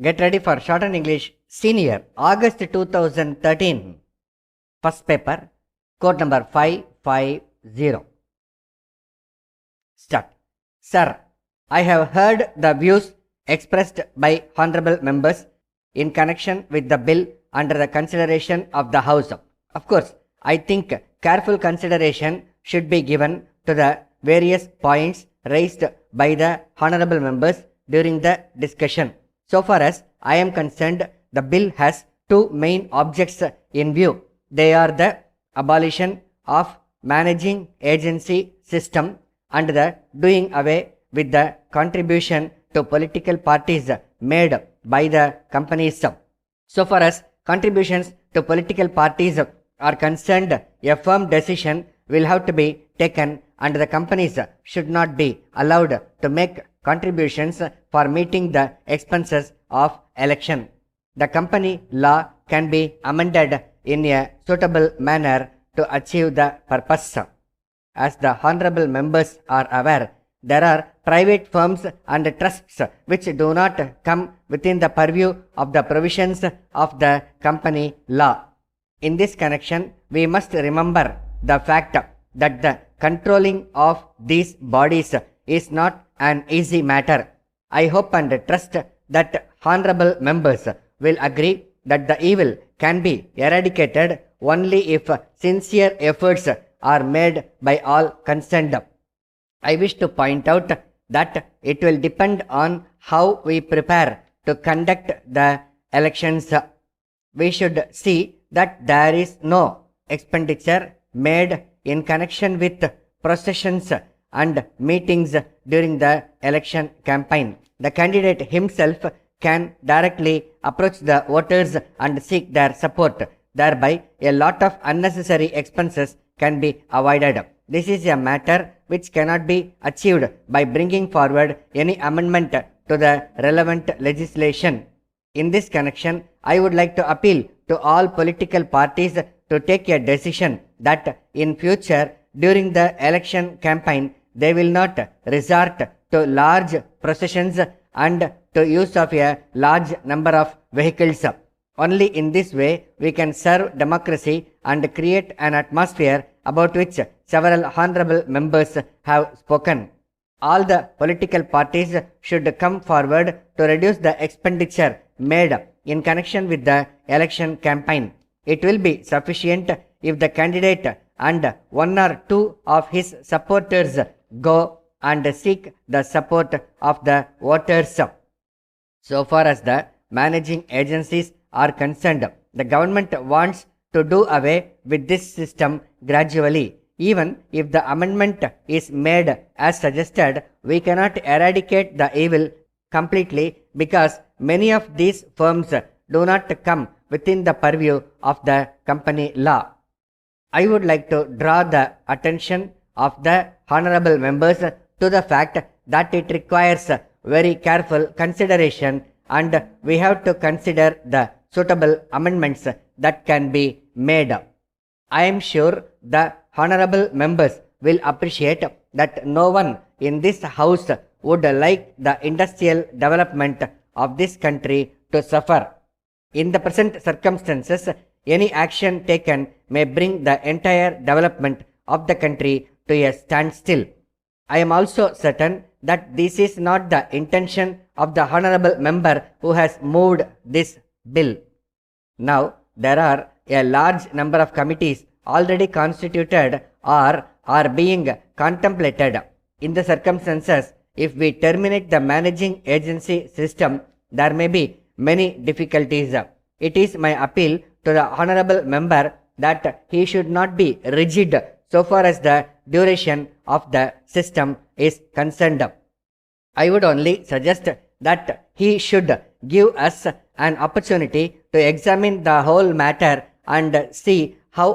Get ready for Shorthand English Senior, August 2013. First paper, code number 550. Start. Sir, I have heard the views expressed by honorable members in connection with the bill under the consideration of the House. Of course, I think careful consideration should be given to the various points raised by the honorable members during the discussion. So far as I am concerned, the bill has two main objects in view. They are the abolition of managing agency system and the doing away with the contribution to political parties made by the companies. So far as contributions to political parties are concerned, a firm decision will have to be taken and the companies should not be allowed to make contributions for meeting the expenses of election. The company law can be amended in a suitable manner to achieve the purpose. As the honorable members are aware, there are private firms and trusts which do not come within the purview of the provisions of the company law. In this connection, we must remember the fact that the controlling of these bodies is not an easy matter. I hope and trust that honorable members will agree that the evil can be eradicated only if sincere efforts are made by all concerned. I wish to point out that it will depend on how we prepare to conduct the elections. We should see that there is no expenditure made in connection with processions and meetings during the election campaign. The candidate himself can directly approach the voters and seek their support. Thereby, a lot of unnecessary expenses can be avoided. This is a matter which cannot be achieved by bringing forward any amendment to the relevant legislation. In this connection, I would like to appeal to all political parties to take a decision that in future during the election campaign they will not resort to large processions and to use of a large number of vehicles. Only in this way we can serve democracy and create an atmosphere about which several honorable members have spoken. All the political parties should come forward to reduce the expenditure made in connection with the election campaign. It will be sufficient if the candidate and one or two of his supporters go and seek the support of the voters. So far as the managing agencies are concerned, the government wants to do away with this system gradually. Even if the amendment is made as suggested, we cannot eradicate the evil completely because many of these firms do not come within the purview of the company law. I would like to draw the attention of the honorable members to the fact that it requires very careful consideration and we have to consider the suitable amendments that can be made. I am sure the honorable members will appreciate that no one in this house would like the industrial development of this country to suffer. In the present circumstances, any action taken may bring the entire development of the country to a standstill. I am also certain that this is not the intention of the honorable member who has moved this bill. Now, there are a large number of committees already constituted or are being contemplated. In the circumstances, if we terminate the managing agency system, there may be many difficulties. It is my appeal to the honorable member that he should not be rigid so far as the duration of the system is concerned. I would only suggest that he should give us an opportunity to examine the whole matter and see how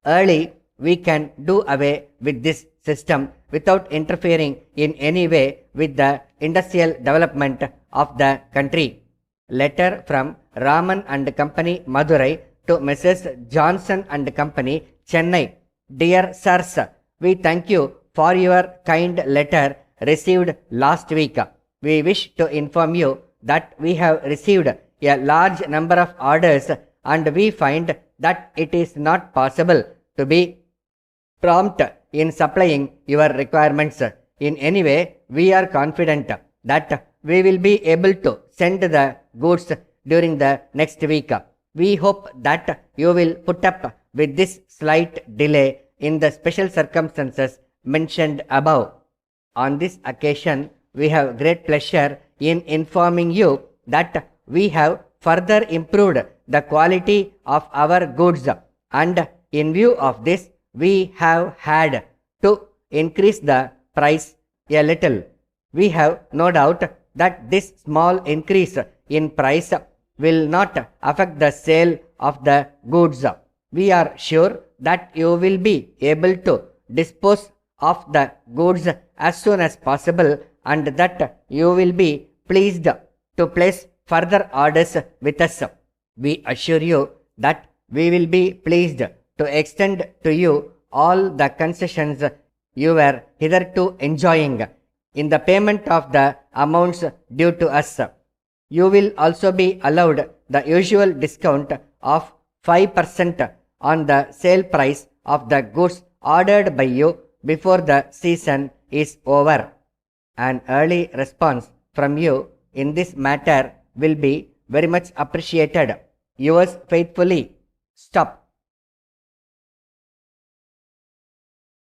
early we can do away with this system without interfering in any way with the industrial development of the country. Letter from Raman and Company, Madurai to Messrs. Johnson and Company, Chennai. Dear Sirs, we thank you for your kind letter received last week. We wish to inform you that we have received a large number of orders and we find that it is not possible to be prompt in supplying your requirements in any way. We are confident that we will be able to send the goods during the next week. We hope that you will put up with this slight delay in the special circumstances mentioned above. On this occasion, we have great pleasure in informing you that we have further improved the quality of our goods, and in view of this, we have had to increase the price a little. We have no doubt that this small increase in price will not affect the sale of the goods. We are sure that you will be able to dispose of the goods as soon as possible and that you will be pleased to place further orders with us. We assure you that we will be pleased to extend to you all the concessions you were hitherto enjoying in the payment of the amounts due to us. You will also be allowed the usual discount of 5% on the sale price of the goods ordered by you before the season is over. An early response from you in this matter will be very much appreciated. Yours faithfully. Stop.